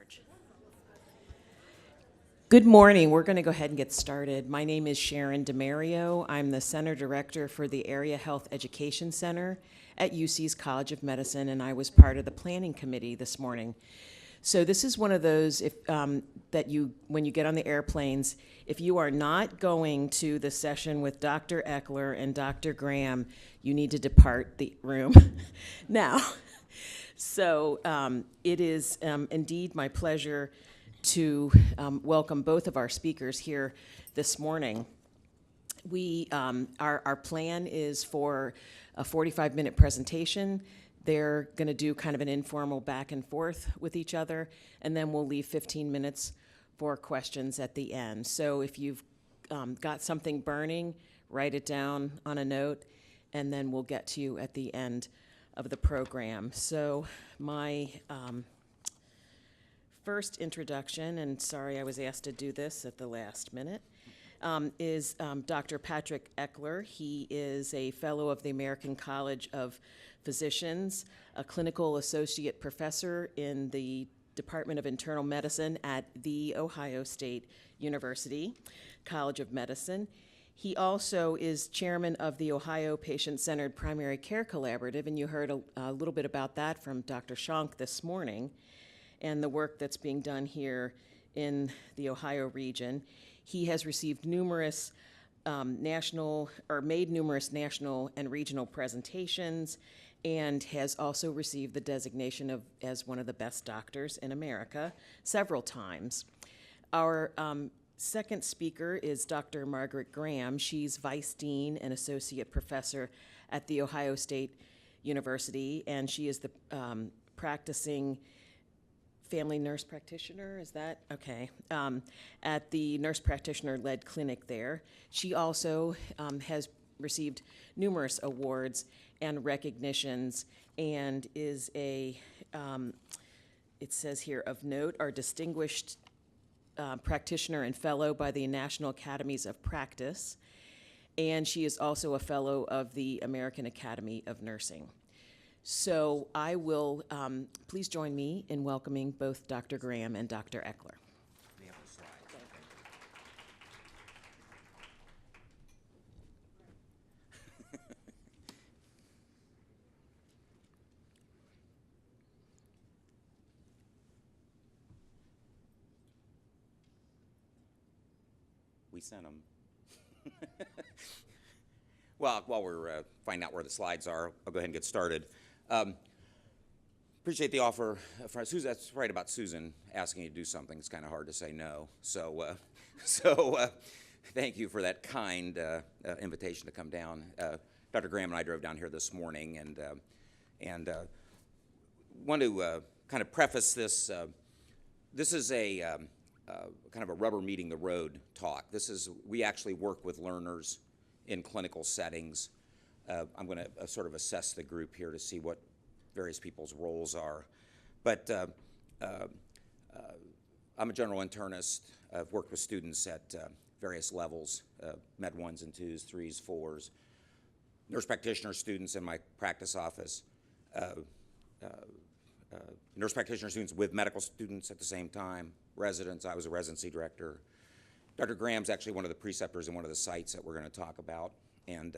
charge. Good morning. We're going to go ahead and get started. My name is Sharon DeMario. I'm the Center Director for the Area Health Education Center at UC's College of Medicine, and I was part of the planning committee this morning. So this is one of those that when you get on the airplanes, if you are not going to the session with Dr. Eckler and Dr. Graham, you need to depart the room now. So it is indeed my pleasure to welcome both of our speakers here this morning. Our plan is for a 45-minute presentation. They're going to do kind of an informal back and forth with each other, and then we'll leave 15 minutes for questions at the end. So if you've got something burning, write it down on a note, and then we'll get to you at the end of the program. So my first introduction, and sorry I was asked to do this at the last minute, is Dr. Patrick Eckler. He is a fellow of the American College of Physicians, a clinical associate professor in the Department of Internal Medicine at The Ohio State University College of Medicine. He also is chairman of the Ohio Patient-Centered Primary Care Collaborative, and you heard a little bit about that from Dr. Schank this morning, and the work that's being done here in the Ohio region. He has received numerous made numerous national and regional presentations, and has also received the designation as one of the best doctors in America several times. Our second speaker is Dr. Margaret Graham. She's vice dean and associate professor at The Ohio State University, and she is the practicing family nurse practitioner, is that? Okay. At the nurse practitioner-led clinic there. She also has received numerous awards and recognitions, and is it says here, of note, our distinguished practitioner and fellow by the National Academies of Practice, and she is also a fellow of the American Academy of Nursing. So I will, please join me in welcoming both Dr. Graham and Dr. Eckler. We sent them. Well, while we're finding out where the slides are, I'll go ahead and get started. Appreciate the offer. Susan, that's right about Susan asking you to do something. It's kind of hard to say no. So thank you for that kind invitation to come down. Dr. Graham and I drove down here this morning, and want to kind of preface this. This is a kind of a rubber meeting the road talk. We actually work with learners in clinical settings. I'm going to sort of assess the group here to see what various people's roles are. But I'm a general internist. I've worked with students at various levels, Med 1s and 2s, 3s, 4s, nurse practitioner students in my practice office, nurse practitioner students with medical students at the same time, residents. I was a residency director. Dr. Graham's actually one of the preceptors in one of the sites that we're going to talk about, and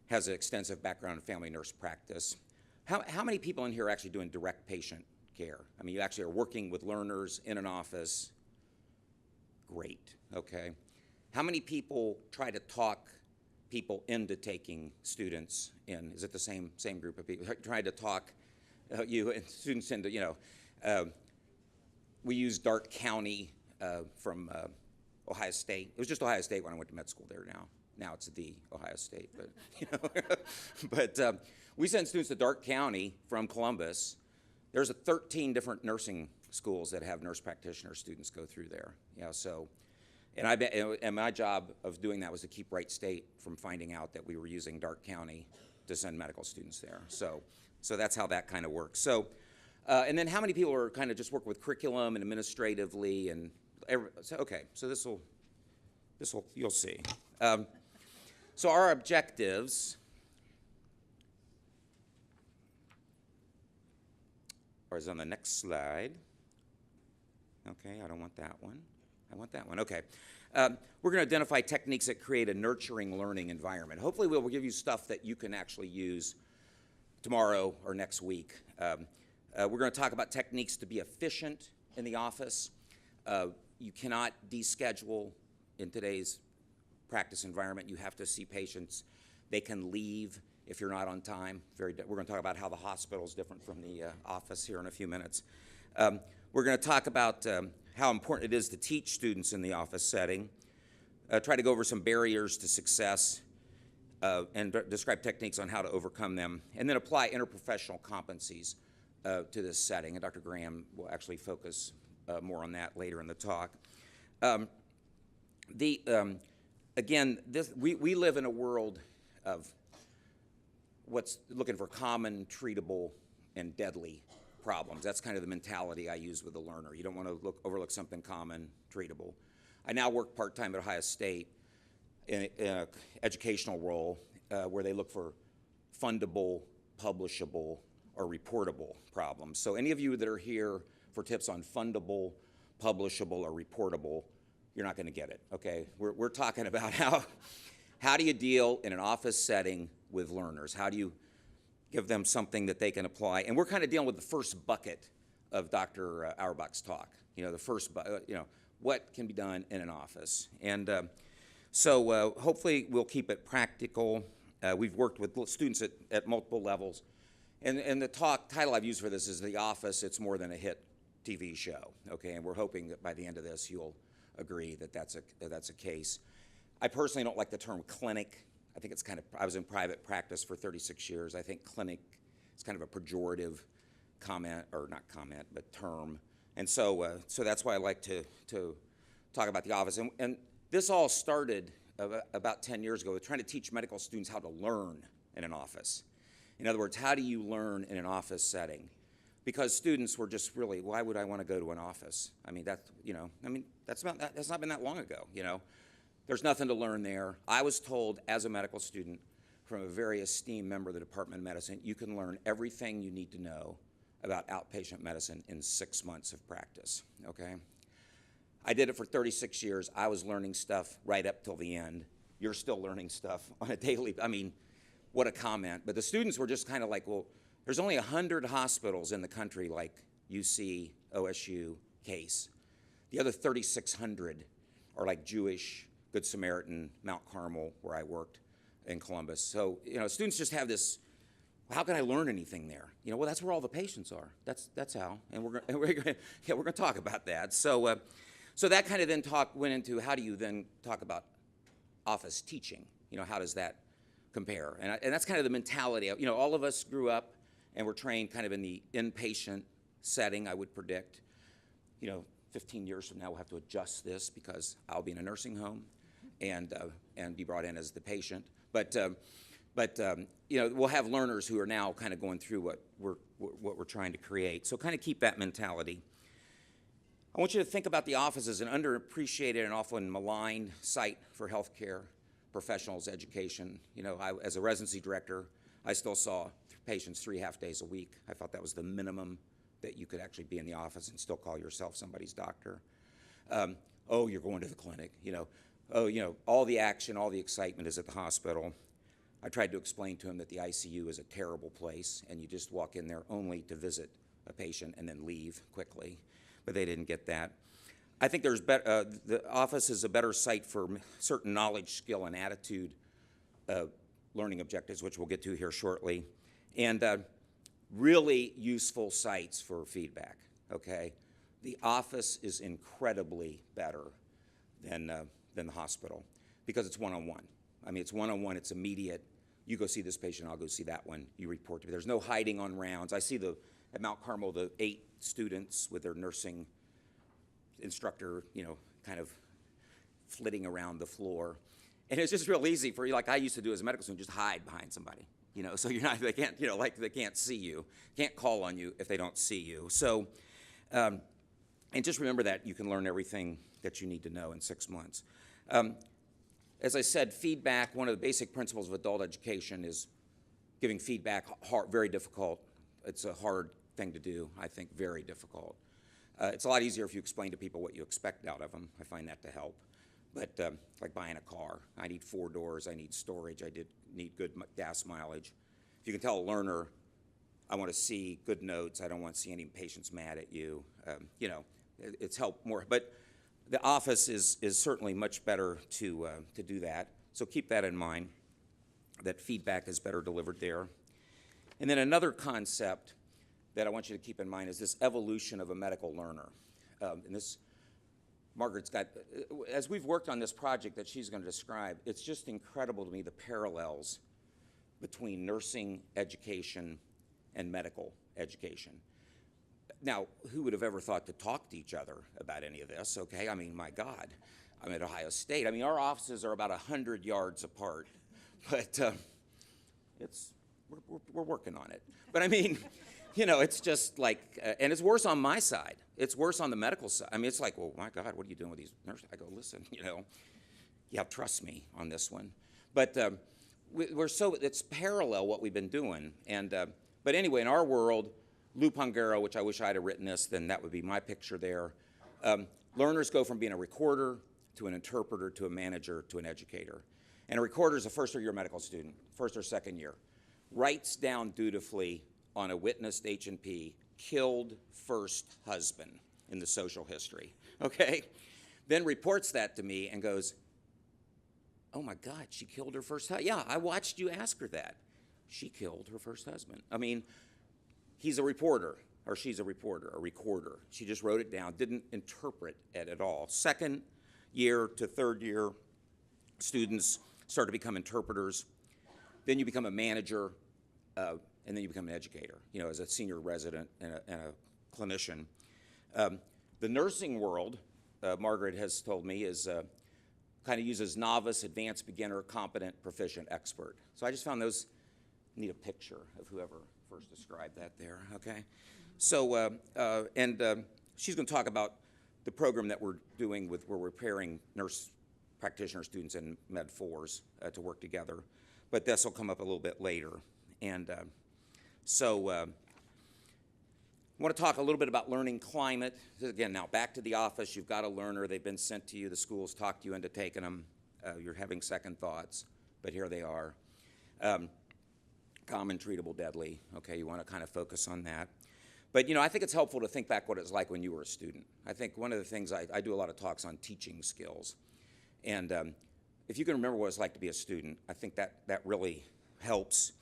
has an extensive background in family nurse practice. How many people in here are actually doing direct patient care? I mean, you actually are working with learners in an office. Great, okay. How many people try to talk people into taking students in? Is it the same group of people? Trying to talk you and students into, we use Darke County from Ohio State. It was just Ohio State when I went to med school there now. Now it's the Ohio State, but we send students to Darke County from Columbus. There's 13 different nursing schools that have nurse practitioner students go through there. And my job of doing that was to keep Wright State from finding out that we were using Darke County to send medical students there. So that's how that kind of works. So, and then how many people are kind of just work with curriculum and administratively and so this will you'll see. So our objectives. or is on the next slide. Okay, I don't want that one. I want that one. Okay. We're going to identify techniques that create a nurturing learning environment. Hopefully we'll give you stuff that you can actually use tomorrow or next week. We're going to talk about techniques to be efficient in the office. You cannot deschedule in today's practice environment. You have to see patients. They can leave if you're not on time. We're going to talk about how the hospital is different from the office here in a few minutes. We're going to talk about how important it is to teach students in the office setting, try to go over some barriers to success, and describe techniques on how to overcome them, and then apply interprofessional competencies to this setting. And Dr. Graham will actually focus more on that later in the talk. Again, we live in a world of what's looking for common, treatable, and deadly problems. That's kind of the mentality I use with the learner. You don't want to overlook something common, treatable. I now work part-time at Ohio State in an educational role where they look for fundable, publishable, or reportable problems. So any of you that are here for tips on fundable, publishable, or reportable, you're not going to get it, okay? We're talking about how do you deal in an office setting with learners? How do you give them something that they can apply? And we're kind of dealing with the first bucket of Dr. Auerbach's talk. You know, the first, what can be done in an office. And so hopefully we'll keep it practical. We've worked with students at multiple levels. And the title I've used for this is The Office, It's More Than a Hit TV Show, okay? And we're hoping that by the end of this you'll agree that that's a case. I personally don't like the term clinic. I think it's I was in private practice for 36 years. I think clinic is kind of a pejorative comment, or not comment, but term. And so that's why I like to talk about the office. And this all started about 10 years ago with trying to teach medical students how to learn in an office. In other words, how do you learn in an office setting? Because students were just really, why would I want to go to an office? I mean, that's not been that long ago, you know. There's nothing to learn there. I was told as a medical student from a very esteemed member of the Department of Medicine, you can learn everything you need to know about outpatient medicine in 6 months of practice, okay? I did it for 36 years. I was learning stuff right up till the end. You're still learning stuff on a daily, I mean, what a comment. But the students were just kind of like, well, there's only 100 hospitals in the country like UC, OSU, Case. The other 3,600 are like Jewish, Good Samaritan, Mount Carmel, where I worked in Columbus. So, you know, students just have this, how can I learn anything there? You know, well, that's where all the patients are. That's how, and we're going to talk about that. So, so that kind of then went into how do you then talk about office teaching? You know, how does that compare? And that's kind of the mentality. You know, all of us grew up and were trained kind of in the inpatient setting, I would predict. You know, 15 years from now, we'll have to adjust this because I'll be in a nursing home and be brought in as the patient. But you know, we'll have learners who are now kind of going through what we're trying to create. So kind of keep that mentality. I want you to think about the office as an underappreciated and often maligned site for healthcare professionals' education. You know, as a residency director, I still saw patients 3.5 days a week. I thought that was the minimum that you could actually be in the office and still call yourself somebody's doctor. Oh, you're going to the clinic, you know. Oh, you know, all the action, all the excitement is at the hospital. I tried to explain to him that the ICU is a terrible place and you just walk in there only to visit a patient and then leave quickly, but they didn't get that. I think the office is a better site for certain knowledge, skill, and attitude learning objectives, which we'll get to here shortly, and really useful sites for feedback, okay? The office is incredibly better than the hospital because it's one-on-one. I mean, it's one-on-one, it's immediate. You go see this patient, I'll go see that one. You report to me. There's no hiding on rounds. I see at Mount Carmel, the 8 students with their nursing instructor, you know, kind of flitting around the floor. And it's just real easy for you, like I used to do as a medical student, just hide behind somebody. You know, so they can't, you know, like they can't see you, can't call on you if they don't see you. So, and just remember that you can learn everything that you need to know in 6 months. As I said, feedback, one of the basic principles of adult education is giving feedback, very difficult. It's a hard thing to do, I think very difficult. It's a lot easier if you explain to people what you expect out of them. I find that to help. But like buying a car, I need 4 doors, I need storage, need good gas mileage. If you can tell a learner, I want to see good notes, I don't want to see any patients mad at you, you know, it's helped more. But the office is certainly much better to do that. So keep that in mind, that feedback is better delivered there. And then another concept that I want you to keep in mind is this evolution of a medical learner. And this, Margaret's got, as we've worked on this project that she's going to describe, it's just incredible to me the parallels between nursing education and medical education. Now, who would have ever thought to talk to each other about any of this, okay? I mean, my God, I'm at Ohio State. I mean, our offices are about 100 yards apart, but we're working on it. But I mean, you know, it's just like, and it's worse on my side. It's worse on the medical side. I mean, it's like, well, my God, what are you doing with these nurses? I go, listen, you know, yeah, trust me on this one. But it's parallel what we've been doing. And, but anyway, in our world, Lou Pongaro, which I wish I'd have written this, then that would be my picture there. Learners go from being a recorder to an interpreter to a manager to an educator. And a recorder is a first or year medical student, first or second year, writes down dutifully on a witnessed H&P, killed first husband in the social history, okay? Then reports that to me and goes, oh my God, she killed her first husband. Yeah, I watched you ask her that. She killed her first husband. I mean, he's a reporter, or she's a reporter, a recorder. She just wrote it down, didn't interpret it at all. Second year to third year, students start to become interpreters. Then you become a manager, and then you become an educator, you know, as a senior resident and a clinician. The nursing world, Margaret has told me, is kind of uses novice, advanced, beginner, competent, proficient, expert. So I just found those, need a picture of whoever first described that there, okay? So, she's going to talk about the program that we're doing where we're pairing nurse practitioner students and Med 4s to work together. But this will come up a little bit later. And I want to talk a little bit about learning climate. Again, now back to the office. You've got a learner. They've been sent to you. The school's talked you into taking them. You're having second thoughts, but here they are. Common, treatable, deadly. Okay, you want to kind of focus on that. But, you know, I think it's helpful to think back what it was like when you were a student. I think one of the things, I do a lot of talks on teaching skills. And if you can remember what it's like to be a student, I think that really helps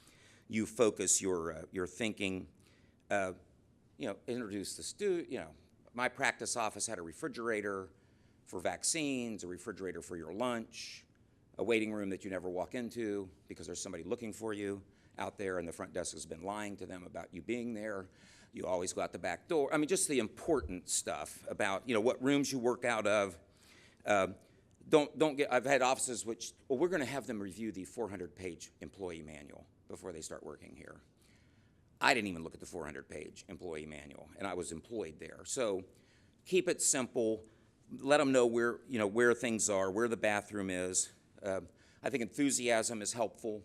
you focus your thinking. You know, introduce the student, you know, my practice office had a refrigerator for vaccines, a refrigerator for your lunch, a waiting room that you never walk into because there's somebody looking for you out there and the front desk has been lying to them about you being there. You always go out the back door. I mean, just the important stuff about, you know, what rooms you work out of. I've had offices which, well, we're going to have them review the 400-page employee manual before they start working here. I didn't even look at the 400-page employee manual, and I was employed there. So keep it simple. Let them know where things are, where the bathroom is. I think enthusiasm is helpful,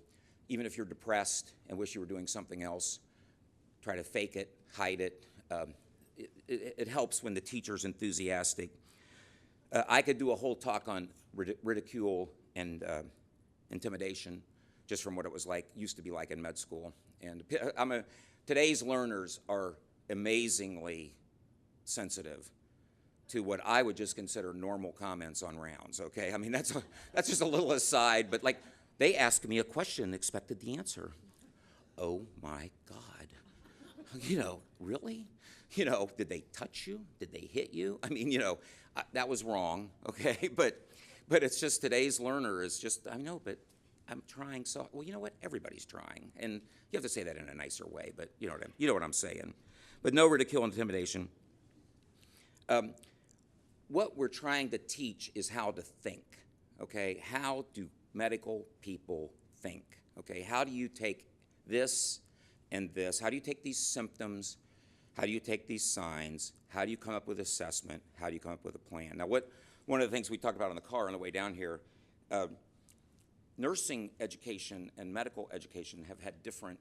even if you're depressed and wish you were doing something else. Try to fake it, hide it. It helps when the teacher's enthusiastic. I could do a whole talk on ridicule and intimidation, just from what it was like, used to be like in med school. And today's learners are amazingly sensitive to what I would just consider normal comments on rounds, okay? I mean, that's just a little aside, but like, they asked me a question and expected the answer. Oh my God. You know, really? You know, did they touch you? Did they hit you? I mean, you know, that was wrong, okay? But it's just today's learner is just, I know, but I'm trying so, well, you know what? Everybody's trying. And you have to say that in a nicer way, but you know what I'm saying. But no ridicule and intimidation. What we're trying to teach is how to think, okay? How do medical people think, okay? How do you take this and this? How do you take these symptoms? How do you take these signs? How do you come up with assessment? How do you come up with a plan? Now, one of the things we talked about in the car on the way down here, nursing education and medical education have had different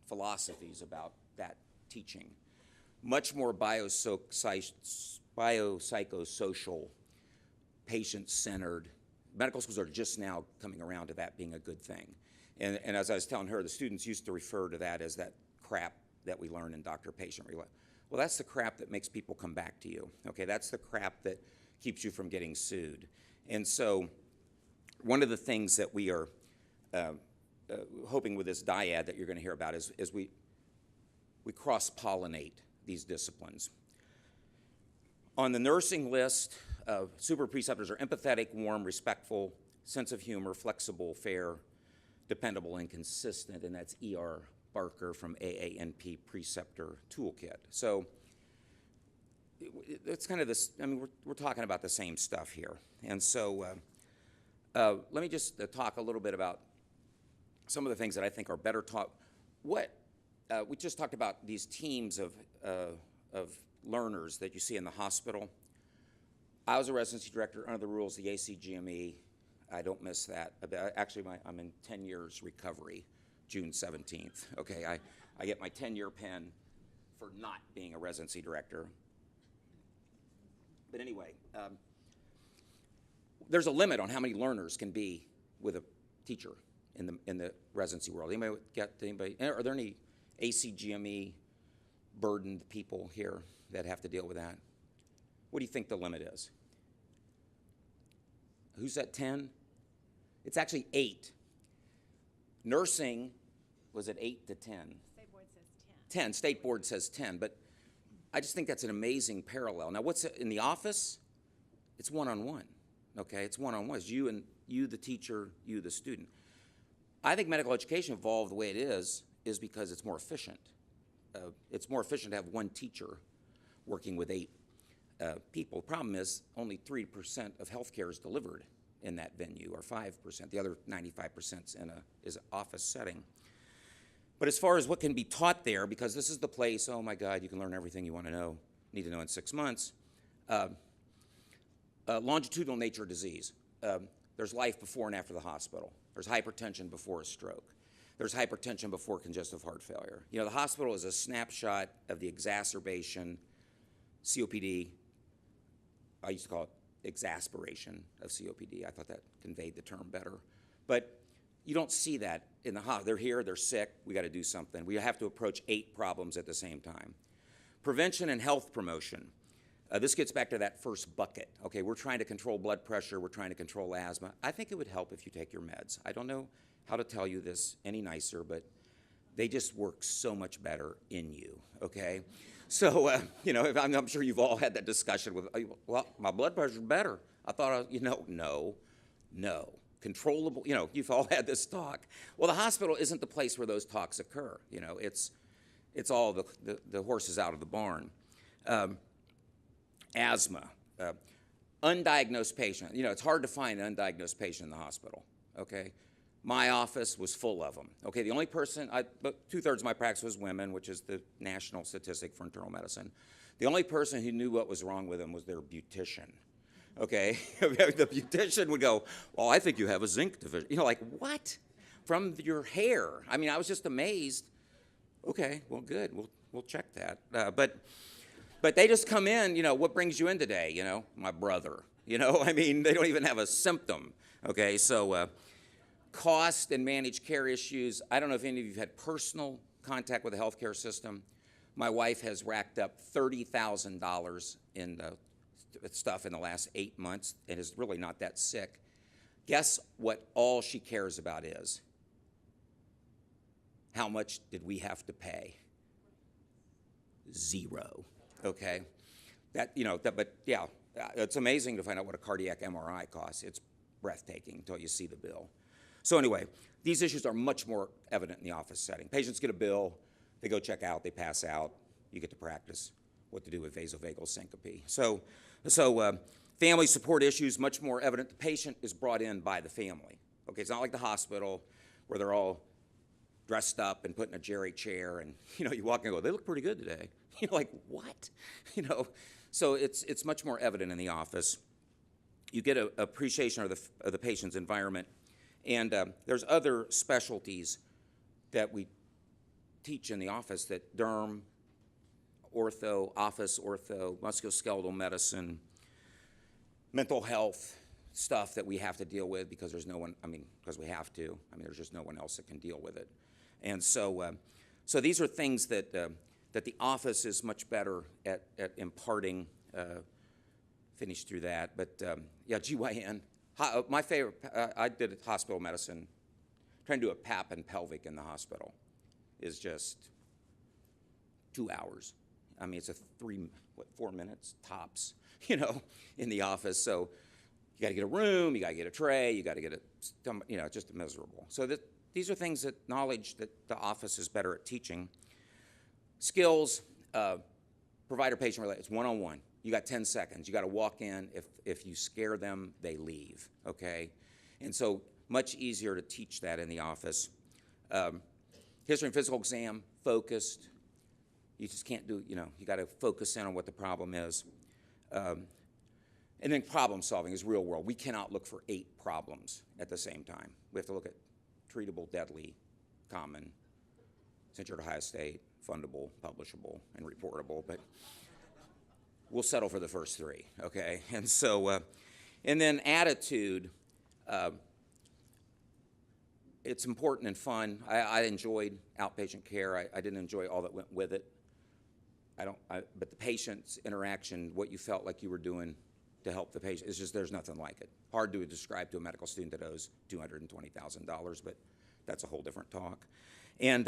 philosophies about that teaching. much more biopsychosocial, patient-centered. Medical schools are just now coming around to that being a good thing. And as I was telling her, the students used to refer to that as that crap that we learn in doctor-patient relationship. Well, that's the crap that makes people come back to you. Okay, that's the crap that keeps you from getting sued. And so one of the things that we are hoping with this dyad that you're going to hear about is we cross-pollinate these disciplines. On the nursing list, super preceptors are empathetic, warm, respectful, sense of humor, flexible, fair, dependable, and consistent, and that's E.R. Barker from AANP Preceptor Toolkit. So it's kind of this, I mean, we're talking about the same stuff here. And so let me just talk a little bit about some of the things that I think are better taught. We just talked about these teams of learners that you see in the hospital. I was a residency director under the rules of the ACGME. I don't miss that. Actually, I'm in 10 years recovery, June 17th. Okay, I get my 10-year pen for not being a residency director. But anyway, there's a limit on how many learners can be with a teacher in the residency world. Anybody? Are there any ACGME burdened people here that have to deal with that? What do you think the limit is? Who's at 10? It's actually 8. Nursing was at 8 to 10. State board says 10. 10. State board says 10. But I just think that's an amazing parallel. Now, what's in the office? It's one-on-one. Okay, it's one-on-one. It's you and you, the teacher, you, the student. I think medical education evolved the way it is because it's more efficient. It's more efficient to have one teacher working with 8 people. The problem is only 3% of healthcare is delivered in that venue, or 5%. The other 95% is an office setting. But as far as what can be taught there, because this is the place, oh my God, you can learn everything you want to know, need to know in 6 months. Longitudinal nature of disease. There's life before and after the hospital. There's hypertension before a stroke. There's hypertension before congestive heart failure. You know, the hospital is a snapshot of the exacerbation, COPD. I used to call it exasperation of COPD. I thought that conveyed the term better. But you don't see that in the hospital. They're here, they're sick, we got to do something. We have to approach 8 problems at the same time. Prevention and health promotion. This gets back to that first bucket. Okay, we're trying to control blood pressure, we're trying to control asthma. I think it would help if you take your meds. I don't know how to tell you this any nicer, but they just work so much better in you, okay? So, you know, I'm sure you've all had that discussion with, well, my blood pressure's better. I thought, no. Controllable, you've all had this talk. Well, the hospital isn't the place where those talks occur. You know, it's all the horses out of the barn. Asthma, undiagnosed patient. You know, it's hard to find an undiagnosed patient in the hospital, okay? My office was full of them. Okay, the only person, but 2/3 of my practice was women, which is the national statistic for internal medicine. The only person who knew what was wrong with them was their beautician. Okay, the beautician would go, well, I think you have a zinc deficiency. You know, like, what? From your hair. I mean, I was just amazed. Okay, well, good, we'll check that. But they just come in, what brings you in today? My brother. I mean, they don't even have a symptom. Okay, so cost and managed care issues. I don't know if any of you have had personal contact with the healthcare system. My wife has racked up $30,000 in stuff in the last 8 months and is really not that sick. Guess what all she cares about is? How much did we have to pay? 0. Okay, but yeah, it's amazing to find out what a cardiac MRI costs. It's breathtaking until you see the bill. So anyway, these issues are much more evident in the office setting. Patients get a bill, they go check out, they pass out, you get to practice what to do with vasovagal syncope. So family support issues, much more evident. The patient is brought in by the family. Okay, it's not like the hospital where they're all dressed up and put in a jerry chair and, you walk in and go, they look pretty good today. You're like, what? So it's much more evident in the office. You get an appreciation of the patient's environment. And there's other specialties that we teach in the office, that derm, ortho, office ortho, musculoskeletal medicine, mental health stuff that we have to deal with because there's no one, because we have to. There's just no one else that can deal with it. And so, so these are things that, that the office is much better at imparting. Finish through that, but yeah, GYN. My favorite, I did hospital medicine. Trying to do a PAP and pelvic in the hospital is just 2 hours. It's a 4 minutes tops, in the office. So you got to get a room, you got to get a tray, you got to get just miserable. So these are things that knowledge that the office is better at teaching. Skills, provider-patient relations, one-on-one. You got 10 seconds. You got to walk in. If you scare them, they leave, okay? And so much easier to teach that in the office. History and physical exam, focused. You just can't do, you got to focus in on what the problem is. And then problem solving is real world. We cannot look for 8 problems at the same time. We have to look at treatable, deadly, common, since you're at Ohio State, fundable, publishable, and reportable, but we'll settle for the first 3, okay? And so, and then attitude, it's important and fun. I enjoyed outpatient care. I didn't enjoy all that went with it. But the patient's interaction, what you felt like you were doing to help the patient, it's just, there's nothing like it. Hard to describe to a medical student that owes $220,000, but that's a whole different talk. And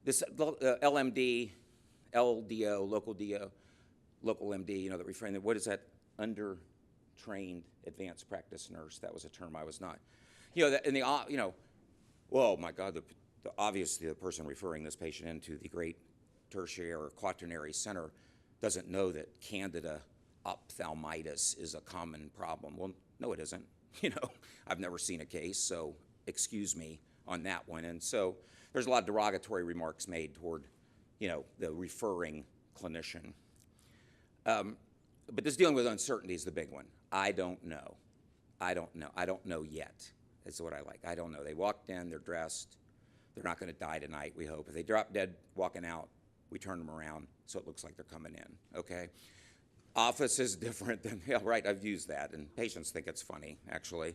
this LMD, LDO, local MD, that refrain, what is that? Under-trained advanced practice nurse. That was a term I was not. Oh my God, obviously the person referring this patient into the great tertiary or quaternary center doesn't know that Candida ophthalmitis is a common problem. Well, no, it isn't. I've never seen a case, so excuse me on that one. And so there's a lot of derogatory remarks made toward, the referring clinician. But this dealing with uncertainty is the big one. I don't know. I don't know yet. That's what I like. I don't know. They walked in, they're dressed. They're not going to die tonight, we hope. If they drop dead walking out, we turn them around so it looks like they're coming in, okay? Office is different than, yeah, right, I've used that, and patients think it's funny, actually.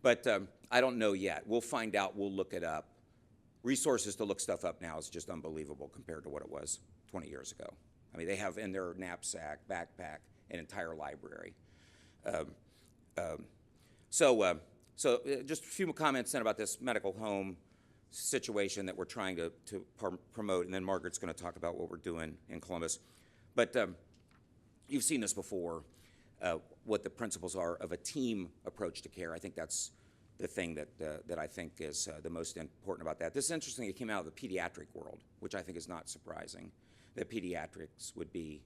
But I don't know yet. We'll find out. We'll look it up. Resources to look stuff up now is just unbelievable compared to what it was 20 years ago. They have in their knapsack, backpack, an entire library. So just a few comments then about this medical home situation that we're trying to promote, and then Margaret's going to talk about what we're doing in Columbus. But you've seen this before, what the principles are of a team approach to care. I think that's the thing that I think is the most important about that. This is interesting. It came out of the pediatric world, which I think is not surprising, that pediatrics would be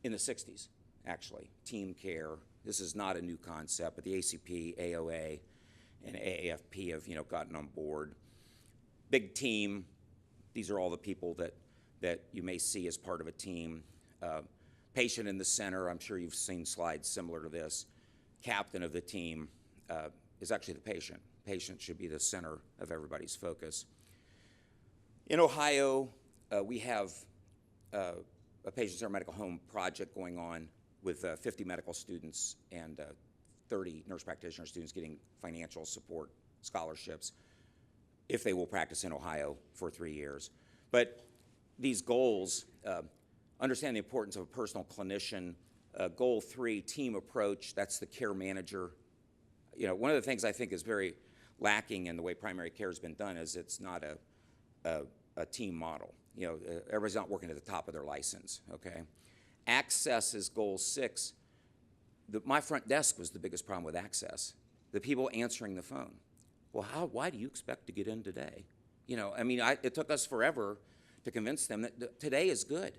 in the 60s, actually. Team care. This is not a new concept, but the ACP, AOA, and AAFP have gotten on board. Big team. These are all the people that you may see as part of a team. Patient in the center. I'm sure you've seen slides similar to this. Captain of the team is actually the patient. Patient should be the center of everybody's focus. In Ohio, we have a patient-centered medical home project going on with 50 medical students and 30 nurse practitioner students getting financial support scholarships if they will practice in Ohio for 3 years. But these goals, understand the importance of a personal clinician. Goal 3, team approach, that's the care manager. One of the things I think is very lacking in the way primary care has been done is it's not a team model. Everybody's not working at the top of their license, okay? Access is goal 6. My front desk was the biggest problem with access. The people answering the phone. Well, why do you expect to get in today? It took us forever to convince them that today is good.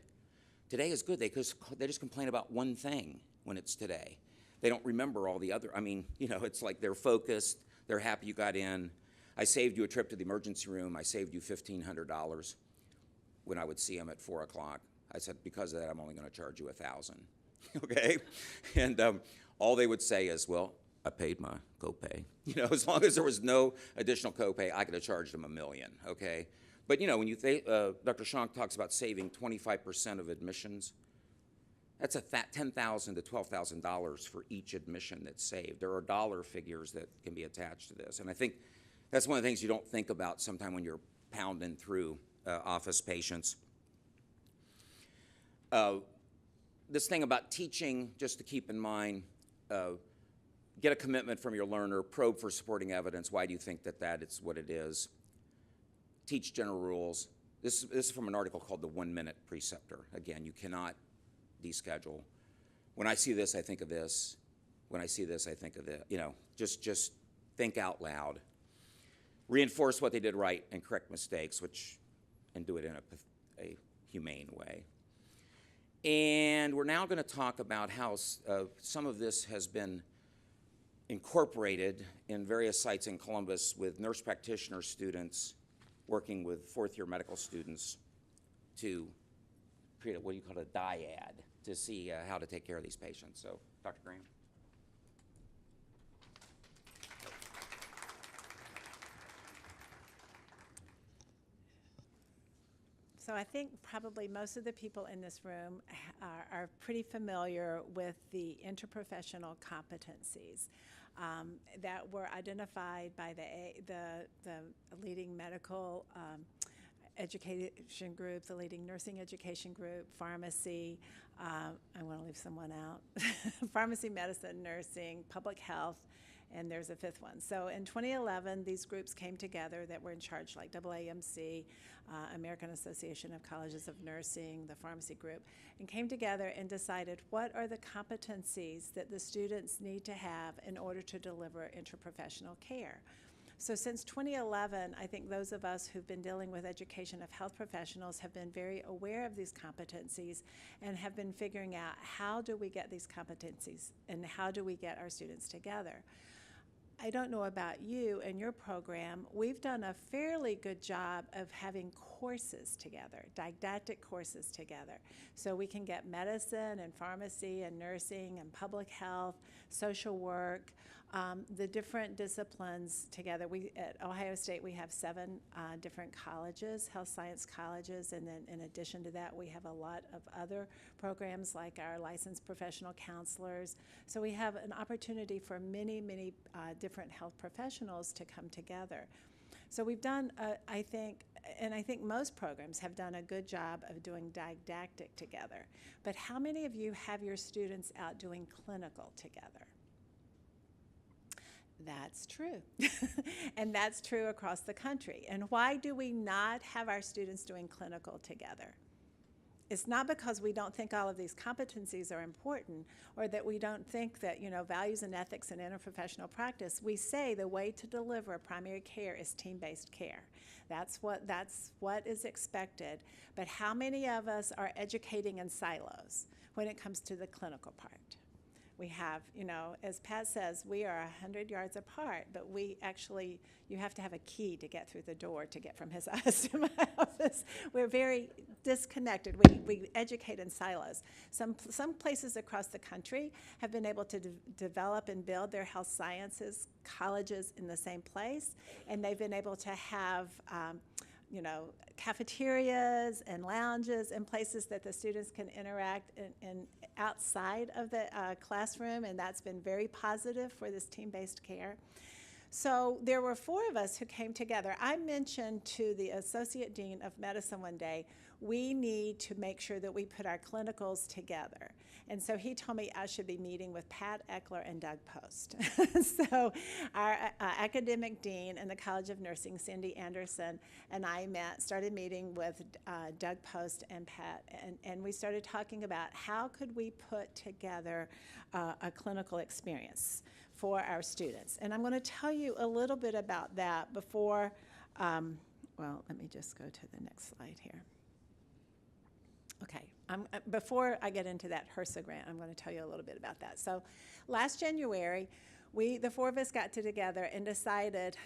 Today is good. They just complain about one thing when it's today. They don't remember all the other. It's like they're focused. They're happy you got in. I saved you a trip to the emergency room. I saved you $1,500 when I would see them at 4 o'clock. I said, because of that, I'm only going to charge you $1,000. Okay? And all they would say is, well, I paid my copay. As long as there was no additional copay, I could have charged them $1 million. Okay? But when Dr. Shank talks about saving 25% of admissions, that's $10,000 to $12,000 for each admission that's saved. There are dollar figures that can be attached to this. And I think that's one of the things you don't think about sometime when you're pounding through office patients. This thing about teaching, just to keep in mind, get a commitment from your learner, probe for supporting evidence. Why do you think that is what it is? Teach general rules. This is from an article called The 1 Minute Preceptor. Again, you cannot deschedule. When I see this, I think of this. When I see this, I think of this. Just think out loud. Reinforce what they did right and correct mistakes, and do it in a humane way. And we're now going to talk about how some of this has been incorporated in various sites in Columbus with nurse practitioner students working with fourth-year medical students to create what do you call a dyad to see how to take care of these patients. So, Dr. Graham. So I think probably most of the people in this room are pretty familiar with the interprofessional competencies that were identified by the leading medical education group, the leading nursing education group, pharmacy, I want to leave someone out, pharmacy, medicine, nursing, public health, and there's a fifth one. So in 2011, these groups came together that were in charge, like AAMC, American Association of Colleges of Nursing, the pharmacy group, and came together and decided what are the competencies that the students need to have in order to deliver interprofessional care. So since 2011, I think those of us who've been dealing with education of health professionals have been very aware of these competencies and have been figuring out how do we get these competencies and how do we get our students together. I don't know about you and your program. We've done a fairly good job of having courses together, didactic courses together. So we can get medicine and pharmacy and nursing and public health, social work, the different disciplines together. At Ohio State, we have 7 different colleges, health science colleges, and then in addition to that, we have a lot of other programs like our licensed professional counselors. So we have an opportunity for many, many different health professionals to come together. So we've done, I think most programs have done a good job of doing didactic together. But how many of you have your students out doing clinical together? That's true. And that's true across the country. And why do we not have our students doing clinical together? It's not because we don't think all of these competencies are important or that we don't think that, values and ethics and interprofessional practice. We say the way to deliver primary care is team-based care. That's what is expected. But how many of us are educating in silos when it comes to the clinical part? We have, as Pat says, we are 100 yards apart, but you have to have a key to get through the door to get from his office to my office. We're very disconnected. We educate in silos. Some places across the country have been able to develop and build their health sciences colleges in the same place, and they've been able to have cafeterias and lounges and places that the students can interact in outside of the classroom, and that's been very positive for this team-based care. So there were 4 of us who came together. I mentioned to the Associate Dean of Medicine one day, we need to make sure that we put our clinicals together. And so he told me I should be meeting with Pat Eckler and Doug Post. So our academic dean in the College of Nursing, Cindy Anderson, and I started meeting with Doug Post and Pat, and we started talking about how could we put together a clinical experience for our students. And I'm going to tell you a little bit about that before, let me just go to the next slide here. Okay, before I get into that HRSA grant, I'm going to tell you a little bit about that. So last January, the 4 of us got together and decided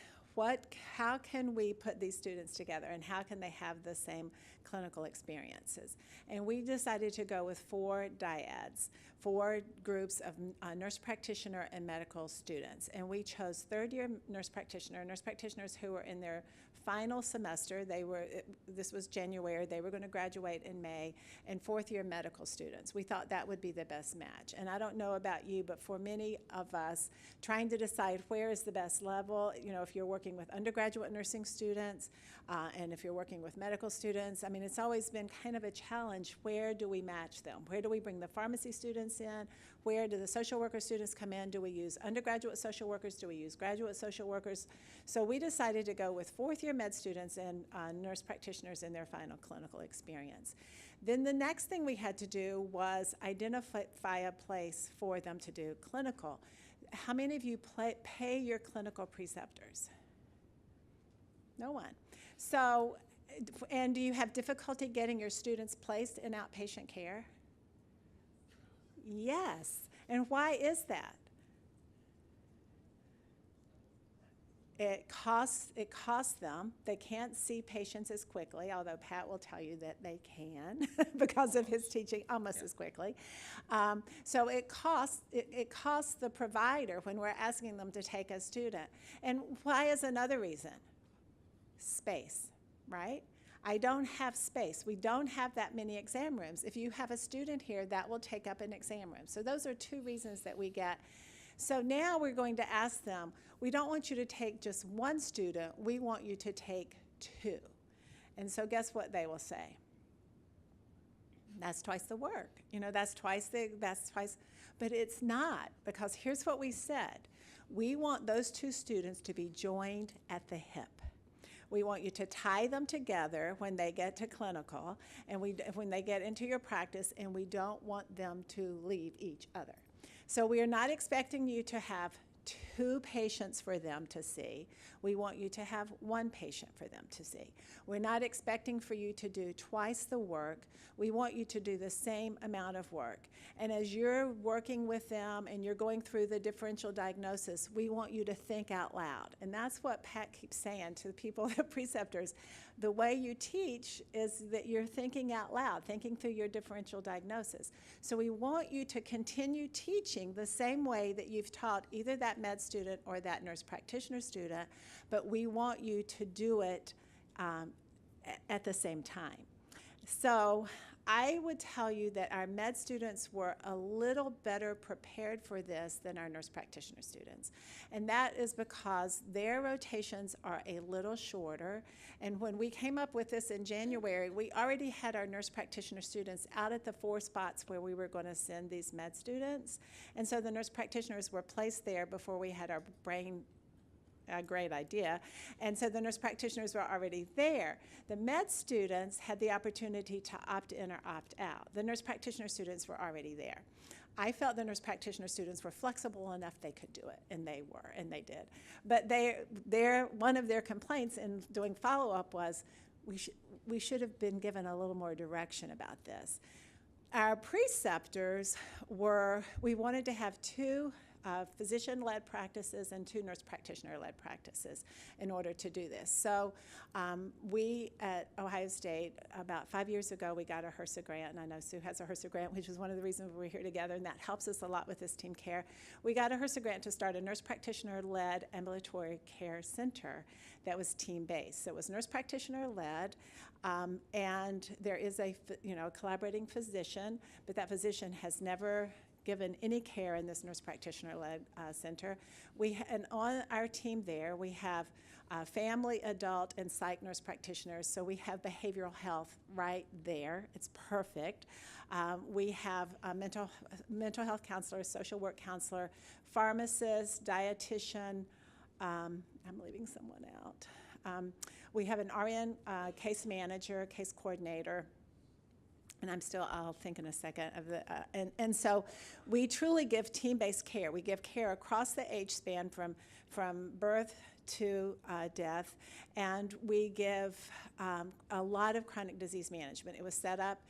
how can we put these students together and how can they have the same clinical experiences? And we decided to go with 4 dyads, 4 groups of nurse practitioner and medical students. And we chose third-year nurse practitioners who were in their final semester. This was January. They were going to graduate in May, and fourth-year medical students. We thought that would be the best match. And I don't know about you, but for many of us, trying to decide where is the best level, if you're working with undergraduate nursing students, and if you're working with medical students, I mean, it's always been kind of a challenge. Where do we match them? Where do we bring the pharmacy students in? Where do the social worker students come in? Do we use undergraduate social workers? Do we use graduate social workers? So we decided to go with fourth-year med students and nurse practitioners in their final clinical experience. Then the next thing we had to do was identify a place for them to do clinical. How many of you pay your clinical preceptors? No one. So, and do you have difficulty getting your students placed in outpatient care? Yes. And why is that? It costs them. They can't see patients as quickly, although Pat will tell you that they can because of his teaching almost as quickly. So it costs the provider when we're asking them to take a student. And why is another reason? Space, right? I don't have space. We don't have that many exam rooms. If you have a student here, that will take up an exam room. So those are two reasons that we get. So now we're going to ask them, we don't want you to take just one student, we want you to take two. And so guess what they will say? That's twice the work. That's twice, but it's not, because here's what we said. We want those two students to be joined at the hip. We want you to tie them together when they get to clinical and when they get into your practice, and we don't want them to leave each other. So we are not expecting you to have two patients for them to see. We want you to have one patient for them to see. We're not expecting for you to do twice the work. We want you to do the same amount of work. And as you're working with them and you're going through the differential diagnosis, we want you to think out loud. And that's what Pat keeps saying to the people, the preceptors. The way you teach is that you're thinking out loud, thinking through your differential diagnosis. So we want you to continue teaching the same way that you've taught either that med student or that nurse practitioner student, but we want you to do it at the same time. So I would tell you that our med students were a little better prepared for this than our nurse practitioner students. And that is because their rotations are a little shorter. And when we came up with this in January, we already had our nurse practitioner students out at the 4 spots where we were going to send these med students. And so the nurse practitioners were placed there before we had our a great idea. And so the nurse practitioners were already there. The med students had the opportunity to opt in or opt out. The nurse practitioner students were already there. I felt the nurse practitioner students were flexible enough they could do it, and they were, and they did. But one of their complaints in doing follow-up was, we should have been given a little more direction about this. Our preceptors we wanted to have 2 physician-led practices and 2 nurse practitioner-led practices in order to do this. So we at Ohio State, about 5 years ago, we got a HRSA grant, and I know Sue has a HRSA grant, which is one of the reasons we're here together, and that helps us a lot with this team care. We got a HRSA grant to start a nurse practitioner-led ambulatory care center that was team-based. So it was nurse practitioner-led, and there is a collaborating physician, but that physician has never given any care in this nurse practitioner-led center. And on our team there, we have family, adult, and psych nurse practitioners, so we have behavioral health right there. It's perfect. We have a mental health counselor, social work counselor, pharmacist, dietitian. I'm leaving someone out. We have an RN case manager, case coordinator, and I'll think in a second of the, and so we truly give team-based care. We give care across the age span from birth to death, and we give a lot of chronic disease management. It was set up,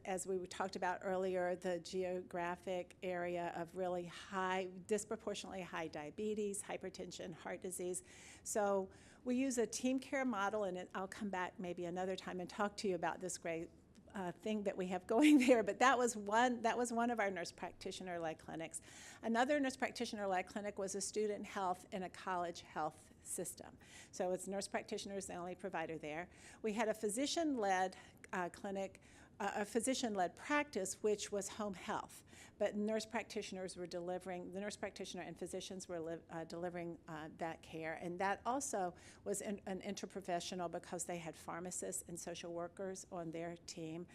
as we talked about earlier, the geographic area of really disproportionately high diabetes, hypertension, heart disease. So we use a team care model, and I'll come back maybe another time and talk to you about this great thing that we have going there, but that was one of our nurse practitioner-led clinics. Another nurse practitioner-led clinic was a student health and a college health system. So it's nurse practitioners, the only provider there. We had a physician-led clinic, a physician-led practice, which was home health. But nurse practitioners were delivering, the nurse practitioner and physicians were delivering that care. And that also was an interprofessional because they had pharmacists and social workers on their team.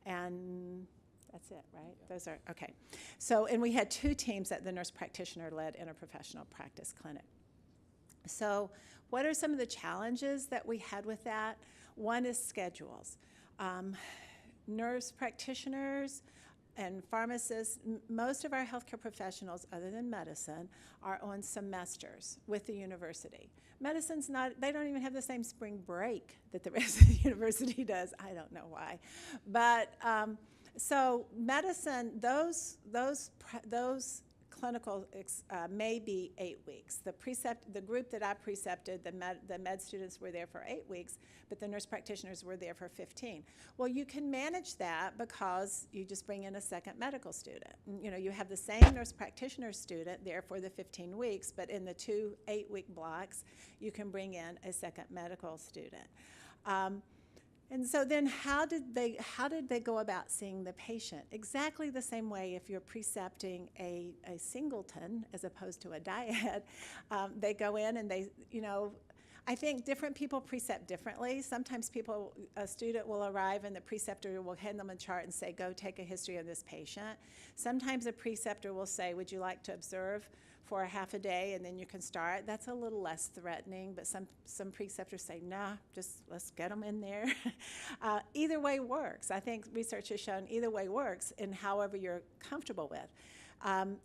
And that's it, right? Yeah. Those are, okay. So, and we had 2 teams at the nurse practitioner-led interprofessional practice clinic. So what are some of the challenges that we had with that? One is schedules. Nurse practitioners and pharmacists, most of our healthcare professionals, other than medicine, are on semesters with the university. Medicine's not, they don't even have the same spring break that the rest of the university does. I don't know why. But so medicine, those clinical may be 8 weeks. The group that I precepted, the med students were there for 8 weeks, but the nurse practitioners were there for 15. Well, you can manage that because you just bring in a second medical student. You know, you have the same nurse practitioner student there for the 15 weeks, but in the 2 8-week blocks, you can bring in a second medical student. And so then how did they go about seeing the patient? Exactly the same way if you're precepting a singleton as opposed to a dyad. They go in and they, you know, I think different people precept differently. Sometimes a student will arrive and the preceptor will hand them a chart and say, go take a history of this patient. Sometimes a preceptor will say, would you like to observe for a half a day and then you can start? That's a little less threatening, but some preceptors say, nah, just let's get them in there. Either way works. I think research has shown either way works in however you're comfortable with.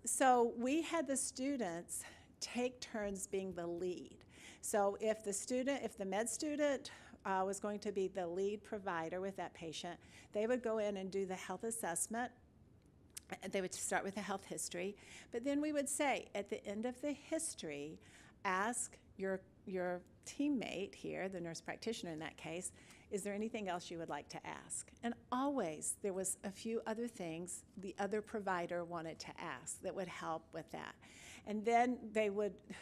So we had the students take turns being the lead. So if the med student was going to be the lead provider with that patient, they would go in and do the health assessment. They would start with a health history, but then we would say at the end of the history, ask your teammate here, the nurse practitioner in that case, is there anything else you would like to ask? And always there was a few other things the other provider wanted to ask that would help with that. And then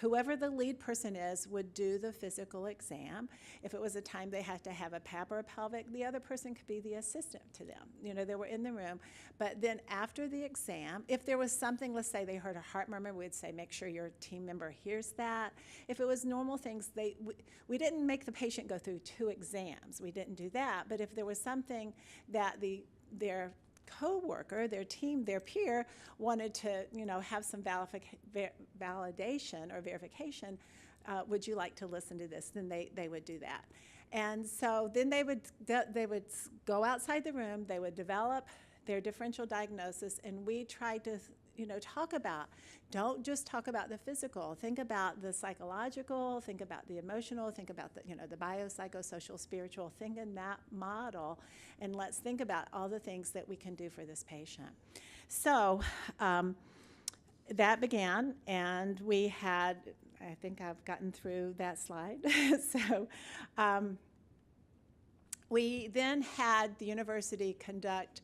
whoever the lead person is would do the physical exam. If it was a time they had to have a pap or a pelvic, the other person could be the assistant to them. You know, they were in the room. But then after the exam, if there was something, let's say they heard a heart murmur, we'd say make sure your team member hears that. If it was normal things, we didn't make the patient go through 2 exams. We didn't do that. But if there was something that their co-worker, their team, their peer wanted to, you know, have some validation or verification, would you like to listen to this? Then they would do that. And so then they would go outside the room, they would develop their differential diagnosis, and we tried to, you know, don't just talk about the physical, think about the psychological, think about the emotional, think about the, you know, the biopsychosocial, spiritual, think in that model, and let's think about all the things that we can do for this patient. So that began, and we had, I think I've gotten through that slide. So we then had the university conduct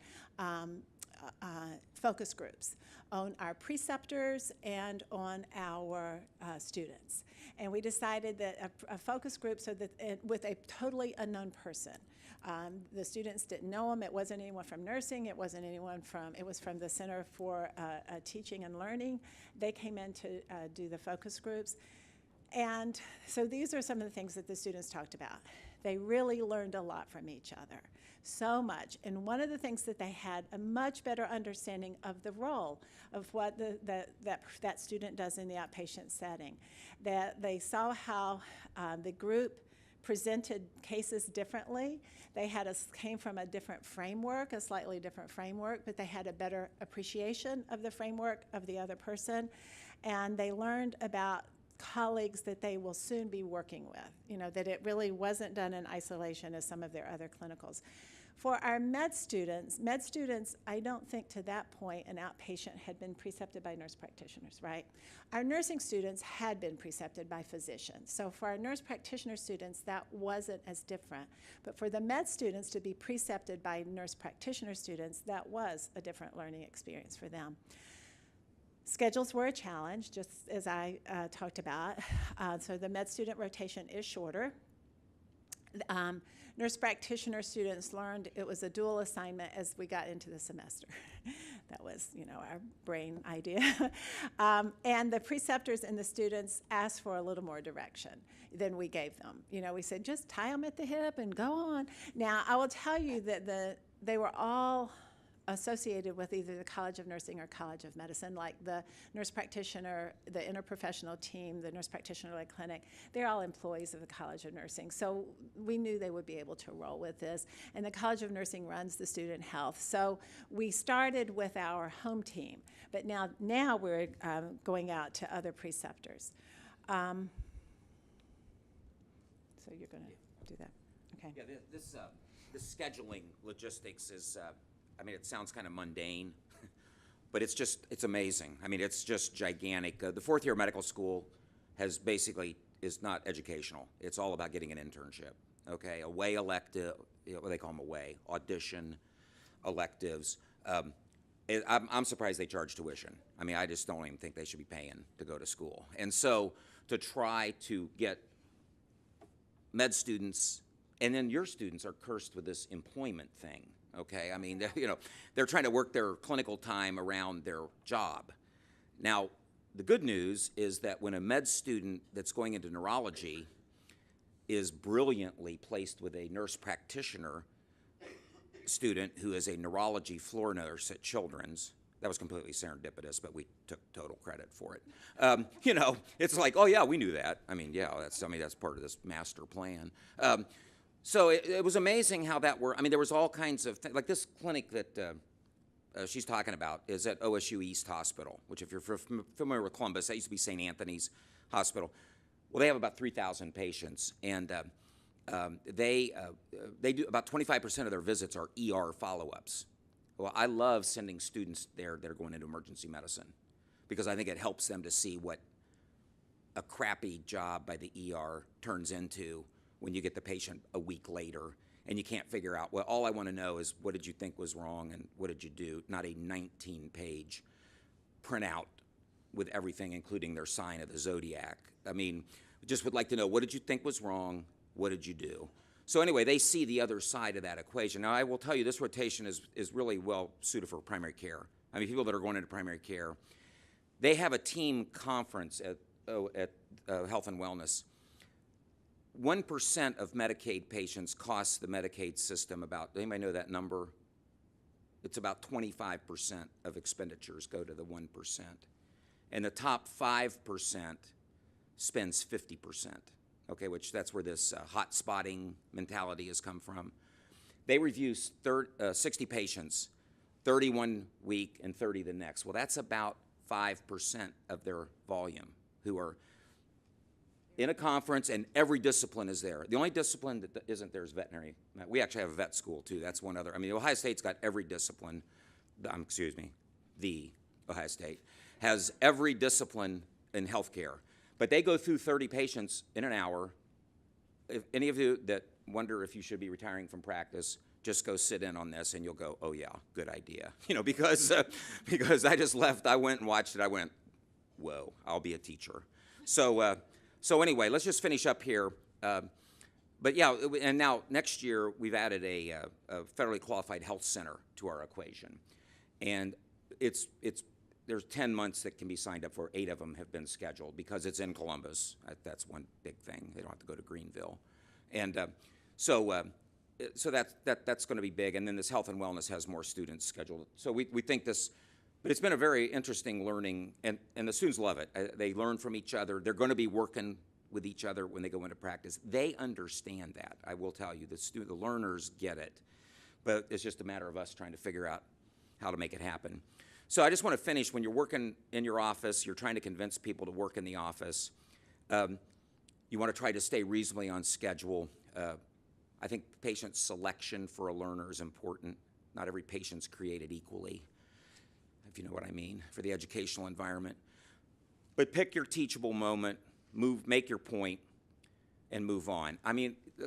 focus groups on our preceptors and on our students. And we decided that a focus group so that with a totally unknown person. The students didn't know them. It wasn't anyone from nursing. It wasn't anyone it was from the Center for Teaching and Learning. They came in to do the focus groups. And so these are some of the things that the students talked about. They really learned a lot from each other, so much. And one of the things that they had a much better understanding of the role of what that student does in the outpatient setting. That they saw how the group presented cases differently. They came from a different framework, a slightly different framework, but they had a better appreciation of the framework of the other person. And they learned about colleagues that they will soon be working with, you know, that it really wasn't done in isolation as some of their other clinicals. For our med students, I don't think to that point an outpatient had been precepted by nurse practitioners, right? Our nursing students had been precepted by physicians. So for our nurse practitioner students, that wasn't as different. But for the med students to be precepted by nurse practitioner students, that was a different learning experience for them. Schedules were a challenge, just as I talked about. So the med student rotation is shorter. Nurse practitioner students learned it was a dual assignment as we got into the semester. That was, our brain idea. And the preceptors and the students asked for a little more direction than we gave them. We said, just tie them at the hip and go on. Now, I will tell you that they were all associated with either the College of Nursing or College of Medicine, like the nurse practitioner, the interprofessional team, the nurse practitioner-led clinic, they're all employees of the College of Nursing. So we knew they would be able to roll with this. And the College of Nursing runs the student health. So we started with our home team, but now we're going out to other preceptors. So you're going to do that. Okay. Yeah, this scheduling logistics is, it sounds kind of mundane, but it's amazing. It's just gigantic. The fourth year of medical school is not educational. It's all about getting an internship, okay? Away elective, what they call them away, audition, electives. I'm surprised they charge tuition. I just don't even think they should be paying to go to school. And so to try to get med students, and then your students are cursed with this employment thing. Okay, they're trying to work their clinical time around their job. Now, the good news is that when a med student that's going into neurology is brilliantly placed with a nurse practitioner student who is a neurology floor nurse at Children's, that was completely serendipitous, but we took total credit for it. It's like, oh yeah, we knew that. That's part of this master plan. So it was amazing how that worked. There was all kinds of things. Like this clinic that she's talking about is at OSU East Hospital, which if you're familiar with Columbus, that used to be St. Anthony's Hospital. Well, they have about 3,000 patients, and they do about 25% of their visits are ER follow-ups. Well, I love sending students there that are going into emergency medicine because I think it helps them to see what a crappy job by the ER turns into when you get the patient a week later and you can't figure out, well, all I want to know is what did you think was wrong and what did you do, not a 19-page printout with everything, including their sign of the zodiac. Just would like to know, what did you think was wrong, what did you do? So anyway, they see the other side of that equation. Now, I will tell you, this rotation is really well suited for primary care. People that are going into primary care, they have a team conference at Health and Wellness. 1% of Medicaid patients cost the Medicaid system about, anybody know that number? It's about 25% of expenditures go to the 1%. And the top 5% spends 50%, okay, which that's where this hot spotting mentality has come from. They review 60 patients, 30 1 week and 30 the next. Well, that's about 5% of their volume who are in a conference, and every discipline is there. The only discipline that isn't there is veterinary. We actually have a vet school, too. That's one other. Ohio State's got every discipline. The Ohio State has every discipline in healthcare. But they go through 30 patients in an hour. If any of you that wonder if you should be retiring from practice, just go sit in on this, and you'll go, oh, yeah, good idea. Because I just left. I went and watched it. I went, whoa, I'll be a teacher. So anyway, let's just finish up here. But yeah, and now next year we've added a federally qualified health center to our equation, and there's 10 months that can be signed up for. 8 of them have been scheduled because it's in Columbus. That's one big thing. They don't have to go to Greenville, and so that's going to be big. And then this health and wellness has more students scheduled. So we think this. But it's been a very interesting learning, and the students love it. They learn from each other. They're going to be working with each other when they go into practice. They understand that, I will tell you. The learners get it. But it's just a matter of us trying to figure out how to make it happen. So I just want to finish. When you're working in your office, you're trying to convince people to work in the office. You want to try to stay reasonably on schedule. I think patient selection for a learner is important. Not every patient's created equally, if you know what I mean, for the educational environment. But pick your teachable moment, make your point, and move on.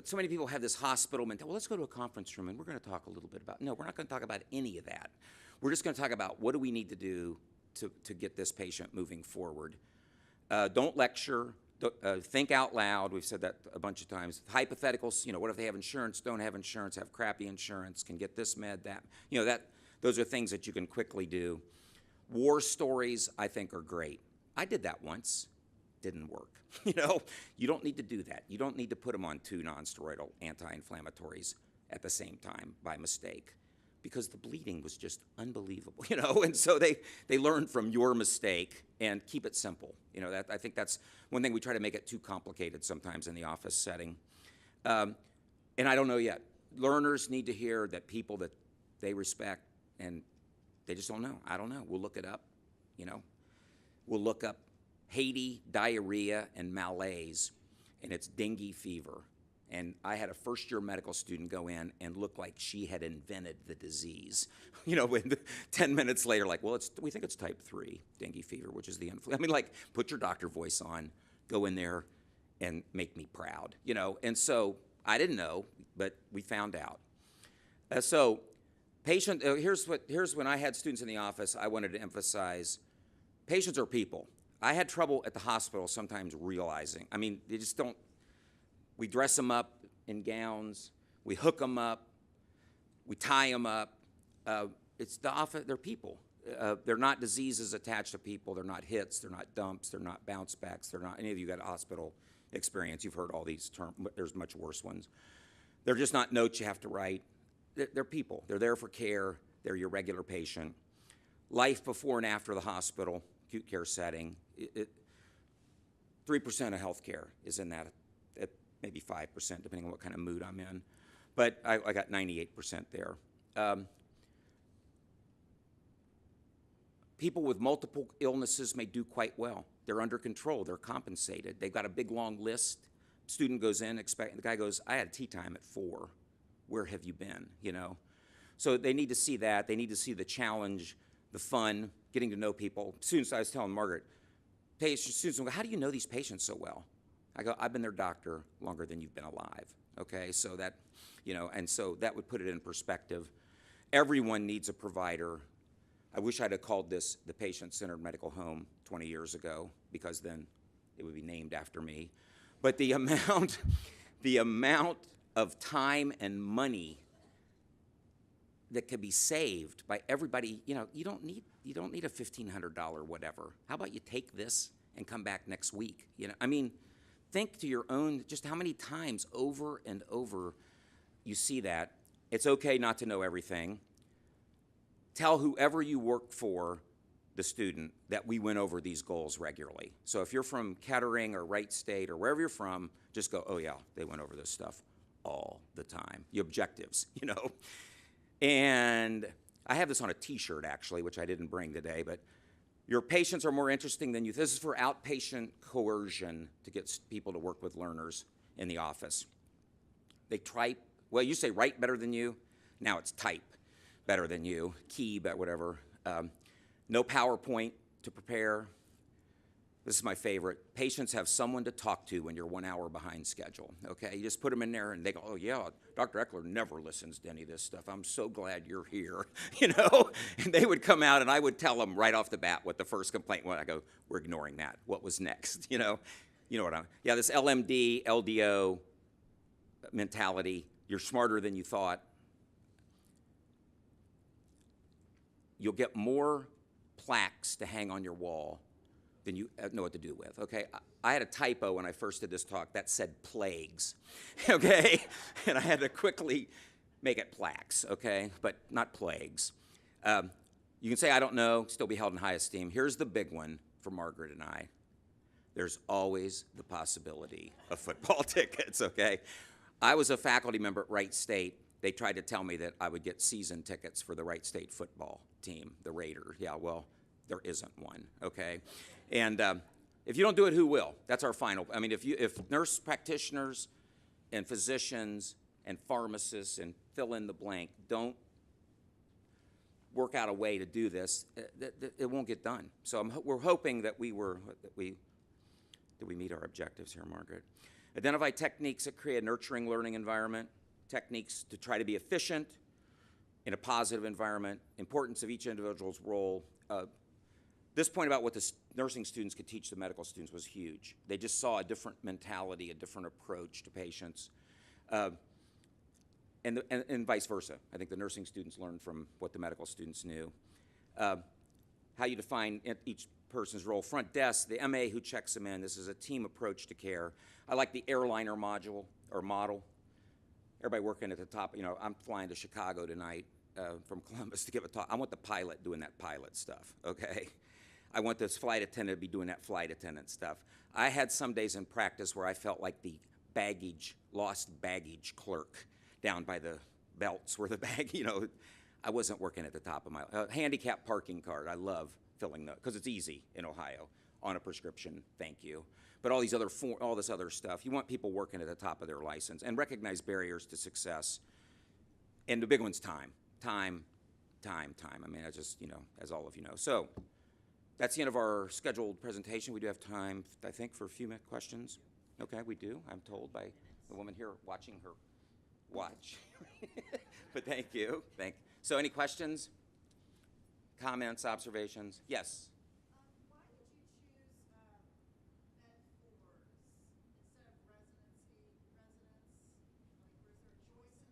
So many people have this hospital mentality. Well, let's go to a conference room and we're going to talk a little bit about. No, we're not going to talk about any of that. We're just going to talk about what do we need to do to get this patient moving forward. Don't lecture. Think out loud. We've said that a bunch of times. Hypotheticals, what if they have insurance, don't have insurance, have crappy insurance, can get this med, that. Those are things that you can quickly do. War stories, I think, are great. I did that once. Didn't work. You don't need to do that. You don't need to put them on 2 nonsteroidal anti-inflammatories at the same time by mistake, because the bleeding was just unbelievable, and so they learn from your mistake and keep it simple. I think that's one thing. We try to make it too complicated sometimes in the office setting. And I don't know yet. Learners need to hear that people that they respect, and they just don't know. I don't know. We'll look it up, We'll look up Haiti, diarrhea, and malaise, and it's dengue fever. And I had a first-year medical student go in and look like she had invented the disease. When 10 minutes later, well, we think it's type 3 dengue fever, which is the put your doctor voice on, go in there, and make me proud. And so I didn't know, but we found out. Here's when I had students in the office, I wanted to emphasize, patients are people. I had trouble at the hospital sometimes realizing. They just don't. We dress them up in gowns. We hook them up. We tie them up. It's the office. They're people. They're not diseases attached to people. They're not hits. They're not dumps. They're not bounce backs. They're not. Any of you got a hospital experience? You've heard all these terms. But there's much worse ones. They're just not notes you have to write. They're people. They're there for care. They're your regular patient. Life before and after the hospital, acute care setting. 3% of healthcare is in that. Maybe 5%, depending on what kind of mood I'm in. But I got 98% there. People with multiple illnesses may do quite well. They're under control. They're compensated. They've got a big, long list. Student goes in, the guy goes, I had tea time at 4. Where have you been, So they need to see that. They need to see the challenge, the fun, getting to know people. Students, I was telling Margaret, students go, how do you know these patients so well? I go, I've been their doctor longer than you've been alive, okay? So that, and so that would put it in perspective. Everyone needs a provider. I wish I'd have called this the patient-centered medical home 20 years ago, because then it would be named after me. But the amount of time and money that could be saved by everybody, you don't need a $1,500 whatever. How about you take this and come back next week? Think to your own, just how many times over and over you see that. It's okay not to know everything. Tell whoever you work for, the student, that we went over these goals regularly. So if you're from Kettering or Wright State or wherever you're from, just go, oh yeah, they went over this stuff all the time. The objectives, And I have this on a t-shirt actually, which I didn't bring today, but your patients are more interesting than you. This is for outpatient coercion to get people to work with learners in the office. They type, well, you say write better than you. Now it's type better than you, key, but whatever. No PowerPoint to prepare. This is my favorite. Patients have someone to talk to when you're 1 hour behind schedule, okay? You just put them in there and they go, oh yeah, Dr. Eckler never listens to any of this stuff. I'm so glad you're here, And they would come out and I would tell them right off the bat what the first complaint was. I go, we're ignoring that. What was next, You know what this LMD, LDO mentality, you're smarter than you thought. You'll get more plaques to hang on your wall than you know what to do with, okay? I had a typo when I first did this talk that said plagues, okay? And I had to quickly make it plaques, okay? But not plagues. You can say I don't know, still be held in high esteem. Here's the big one for Margaret and I. There's always the possibility of football tickets, okay? I was a faculty member at Wright State. They tried to tell me that I would get season tickets for the Wright State football team, the Raiders. Yeah, well, there isn't one, okay? And if you don't do it, who will? That's our final. I mean, if nurse practitioners and physicians and pharmacists and fill in the blank don't work out a way to do this, it won't get done. So we're hoping that we meet our objectives here, Margaret. Identify techniques that create a nurturing learning environment, techniques to try to be efficient in a positive environment, importance of each individual's role. this point about what the nursing students could teach the medical students was huge. They just saw a different mentality, a different approach to patients, and vice versa. I think the nursing students learned from what the medical students knew. How you define each person's role. Front desk, the MA who checks them in. This is a team approach to care. I like the airliner model. Everybody working at the top. You know, I'm flying to Chicago tonight from Columbus to give a talk. I want the pilot doing that pilot stuff, okay? I want this flight attendant to be doing that flight attendant stuff. I had some days in practice where I felt like the lost baggage clerk down by the belts where the bag, you know, I wasn't working at the top of my handicap parking card. I love filling those because it's easy in Ohio on a prescription. Thank you. But all this other stuff, you want people working at the top of their license and recognize barriers to success. And the big one's time. Time. I mean, I just, you know, as all of you know. So that's the end of our scheduled presentation. We do have time, I think, for a few minute questions. Okay, we do. I'm told by the woman here watching her watch. But thank you. So any questions, comments, observations? Yes. Why did you choose Med 4s instead of residents? Was there a choice in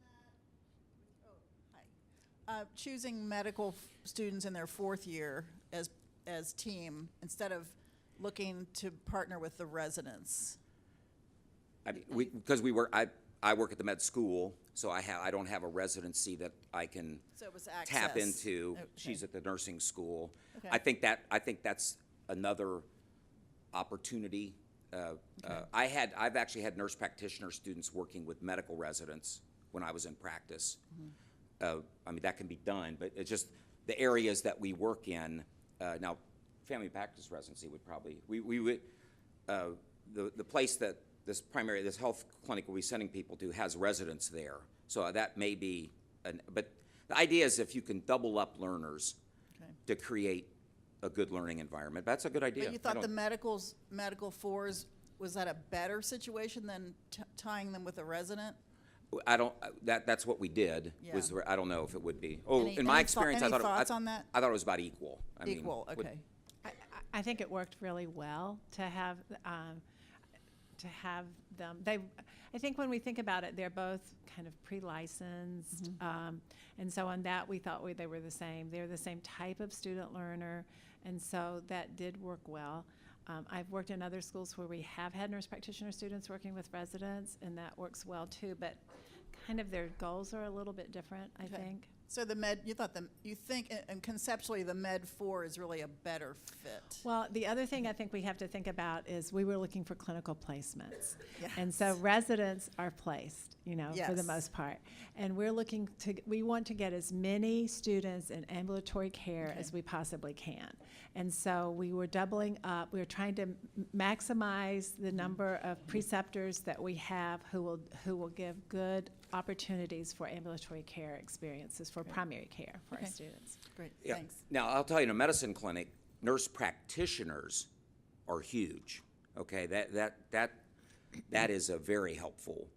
that? Hi. Choosing medical students in their 4th year as team instead of looking to partner with the residents. I mean, because I work at the med school, so I don't have a residency that I can So it was access. tap into. Okay. She's at the nursing school. Okay. I think that's another opportunity. I've actually had nurse practitioner students working with medical residents when I was in practice. Mm-hmm. I mean, that can be done, but it's just the areas that we work in. Now, family practice residency would probably, we would, the place that this health clinic will be sending people to has residents there. So that may be, but the idea is if you can double up learners Okay. to create a good learning environment. That's a good idea. But you thought the medical 4s, was that a better situation than tying them with a resident? That's what we did. Yeah. I don't know if it would be. Oh, Any- in my any experience, any I thought thoughts on that? I thought it was about equal. I mean, Equal, okay. I think it worked really well to have them. I think when we think about it, they're both kind of pre-licensed, and so on that we thought they were the same. They're the same type of student learner, and so that did work well. I've worked in other schools where we have had nurse practitioner students working with residents, and that works well too. But kind of their goals are a little bit different, I think. So you think, and conceptually, the Med 4 is really a better fit. Well, the other thing I think we have to think about is we were looking for clinical placements. Yes. And so residents are placed, you know, for the Yes. most part. And we want to get as many students in ambulatory care as we possibly can. And so we were doubling up. We were trying to maximize the number of preceptors that we have who will give good opportunities for ambulatory care experiences for primary care for our Okay. students. Great, Yeah. thanks. Now, I'll tell you, in a medicine clinic, nurse practitioners are huge. Okay, that is a very helpful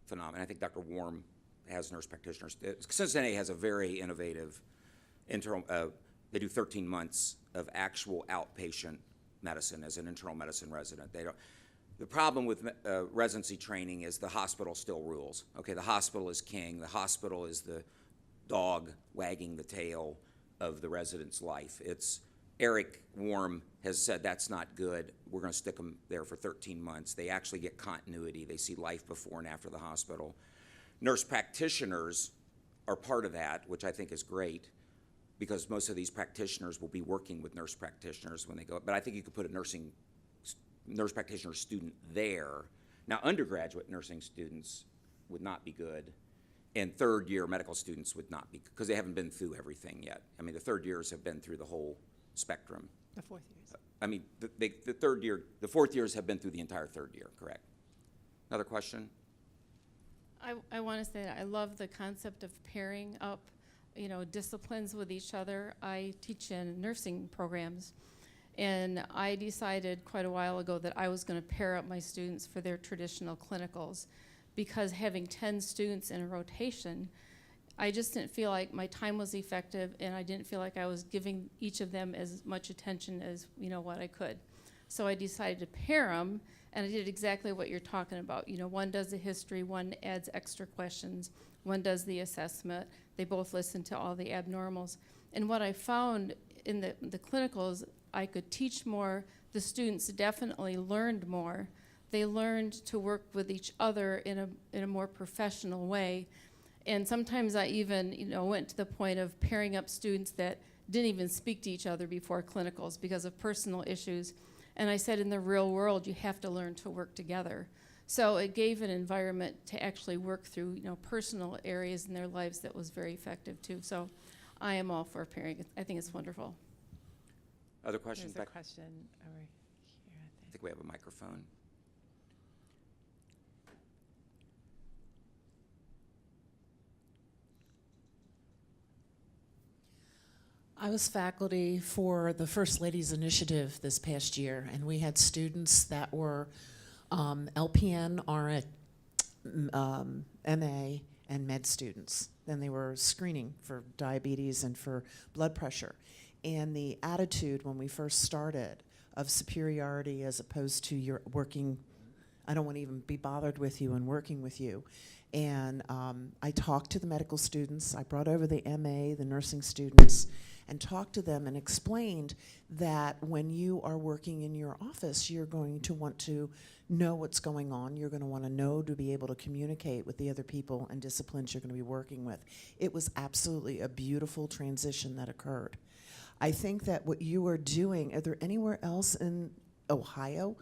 phenomenon. I think Dr. Warm has nurse practitioners. Cincinnati has a very innovative internal. They do 13 months of actual outpatient medicine as an internal medicine resident. They don't. The problem with residency training is the hospital still rules. Okay, the hospital is king. The hospital is the dog wagging the tail of the resident's life. Eric Warm has said that's not good. We're going to stick them there for 13 months. They actually get continuity. They see life before and after the hospital. Nurse practitioners are part of that, which I think is great, because most of these practitioners will be working with nurse practitioners when they go. But I think you could put a nurse practitioner student there. Now, undergraduate nursing students would not be good, and third-year medical students would not be, because they haven't been through everything yet. I mean, the third years have been through the whole spectrum. The 4th years. I mean, the 4th years have been through the entire third year, correct? Another question? I want to say that I love the concept of pairing up, disciplines with each other. I teach in nursing programs, and I decided quite a while ago that I was going to pair up my students for their traditional clinicals, because having 10 students in a rotation, I just didn't feel like my time was effective, and I didn't feel like I was giving each of them as much attention as, what I could. So I decided to pair them, and I did exactly what you're talking about. One does the history, one adds extra questions, one does the assessment. They both listen to all the abnormals. And what I found in the clinicals, I could teach more. The students definitely learned more. They learned to work with each other in a more professional way. And sometimes I even, went to the point of pairing up students that didn't even speak to each other before clinicals because of personal issues. And I said, in the real world, you have to learn to work together. So it gave an environment to actually work through, personal areas in their lives that was very effective too. So I am all for pairing. I think it's wonderful. Other questions? There's a Beck? question over here, I I think. think we have a microphone. I was faculty for the First Ladies Initiative this past year, and we had students that were LPN, RN, MA, and med students. Then they were screening for diabetes and for blood pressure. And the attitude when we first started of superiority as opposed to your working, I don't want to even be bothered with you and working with you. And I talked to the medical students. I brought over the MA, the nursing students, and talked to them and explained that when you are working in your office, you're going to want to know what's going on. You're going to want to know to be able to communicate with the other people and disciplines you're going to be working with. It was absolutely a beautiful transition that occurred. I think that what you are doing, are there anywhere else in Ohio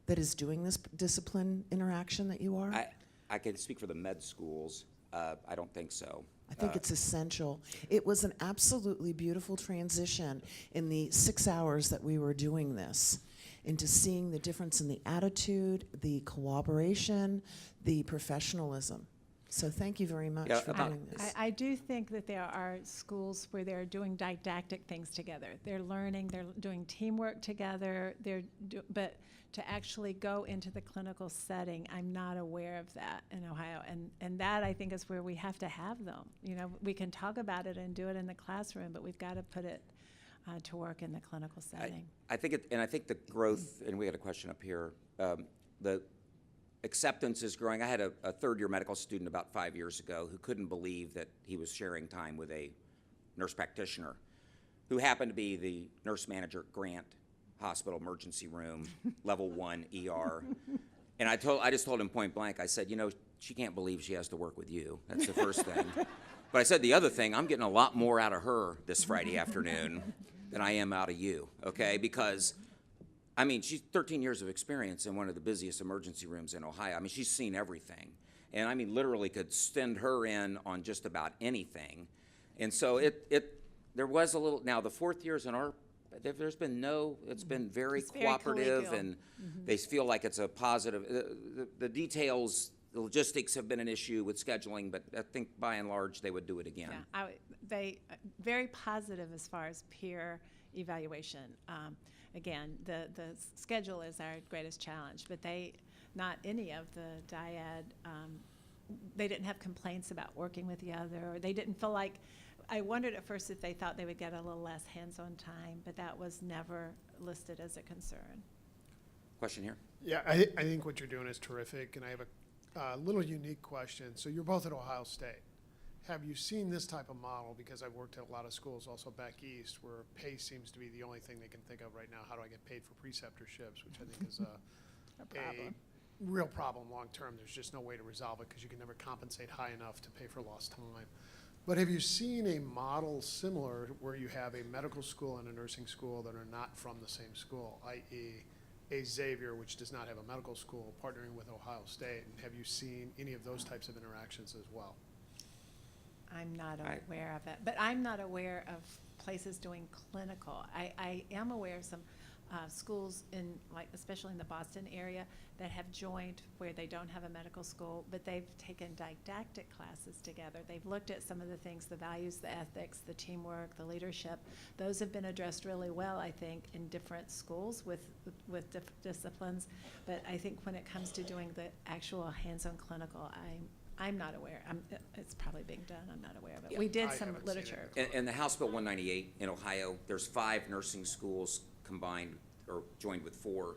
that is doing this discipline interaction that you are? I can speak for the med schools. I don't think so. I think it's essential. It was an absolutely beautiful transition in the 6 hours that we were doing this, into seeing the difference in the attitude, the cooperation, the professionalism. So thank you very much for doing this. I do think that there are schools where they're doing didactic things together. They're learning, they're doing teamwork together, but to actually go into the clinical setting, I'm not aware of that in Ohio. And that, I think, is where we have to have them. We can talk about it and do it in the classroom, but we've got to put it to work in the clinical setting. I think the growth, and we had a question up here, the acceptance is growing. I had a third-year medical student about 5 years ago who couldn't believe that he was sharing time with a nurse practitioner who happened to be the nurse manager at Grant Hospital emergency room, level 1 ER. And I just told him point blank, I said, she can't believe she has to work with you. That's the first thing. But I said the other thing, I'm getting a lot more out of her this Friday afternoon than I am out of you, okay? Because she's 13 years of experience in one of the busiest emergency rooms in Ohio. She's seen everything. And literally could send her in on just about anything. And so there was a little, now the fourth years in our, there's been it's been very cooperative, collegial. and they feel like it's a positive. The details, the logistics have been an issue with scheduling, but I think by and large they would do it again. Yeah, they very positive as far as peer evaluation. Again, the schedule is our greatest challenge, but not any of the dyad, they didn't have complaints about working with the other, or they didn't feel like, I wondered at first if they thought they would get a little less hands-on time, but that was never listed as a concern. Question here? Yeah, I think what you're doing is terrific, and I have a little unique question. So you're both at Ohio State. Have you seen this type of model? Because I've worked at a lot of schools also back east where pay seems to be the only thing they can think of right now. How do I get paid for preceptorships, which I think is a real problem long term. There's just no way to resolve it because you can never compensate high enough to pay for lost time. But have you seen a model similar where you have a medical school and a nursing school that are not from the same school, i.e. a Xavier, which does not have a medical school, partnering with Ohio State? And have you seen any of those types of interactions as well? I'm not aware of it, but I'm not aware of places doing clinical. I am aware of some schools especially in the Boston area that have joined where they don't have a medical school, but they've taken didactic classes together. They've looked at some of the things, the values, the ethics, the teamwork, the leadership. Those have been addressed really well, I think, in different schools with disciplines. But I think when it comes to doing the actual hands-on clinical, I'm not aware. It's probably being done. I'm not aware of it. Yeah. We did I some haven't seen it. literature. And the House Bill 198 in Ohio, there's 5 nursing schools combined or joined with 4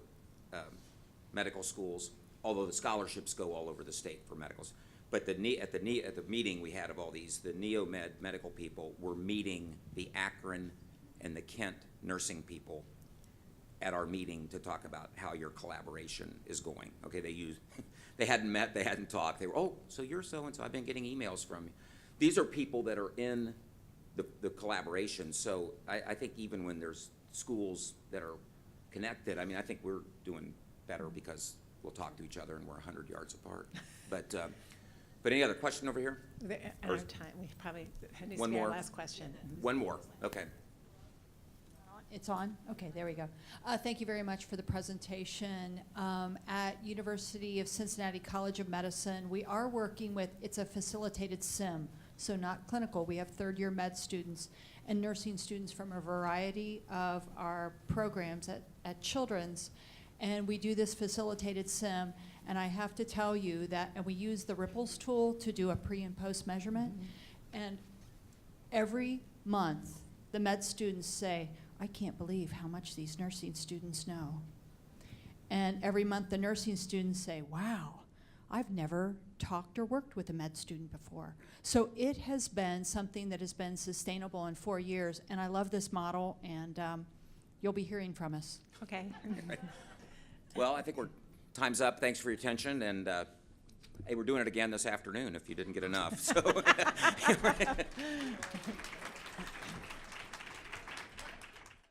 medical schools, although the scholarships go all over the state for medicals. But at the meeting we had of all these, the NeoMed medical people were meeting the Akron and the Kent nursing people at our meeting to talk about how your collaboration is going. Okay, they hadn't met, they hadn't talked. They were, oh, so you're so-and-so, I've been getting emails from you. These are people that are in the collaboration. So I think even when there's schools that are connected, I mean, I think we're doing better because we'll talk to each other and we're 100 yards apart. But any other question over here? Out of time. We probably, that needs to One be our more. last question. One more, okay. It's on? Okay, there we go. Thank you very much for the presentation. At University of Cincinnati College of Medicine, we are working with, it's a facilitated sim, so not clinical. We have third-year med students and nursing students from a variety of our programs at Children's, and we do this facilitated sim, and I have to tell you that, and we use the Ripples tool to do a pre and post measurement, and every month, the med students say, I can't believe how much these nursing students know. And every month the nursing students say, wow, I've never talked or worked with a med student before. So it has been something that has been sustainable in 4 years, and I love this model, and you'll be hearing from us. Okay. Well, I think time's up. Thanks for your attention, and hey, we're doing it again this afternoon if you didn't get enough. So.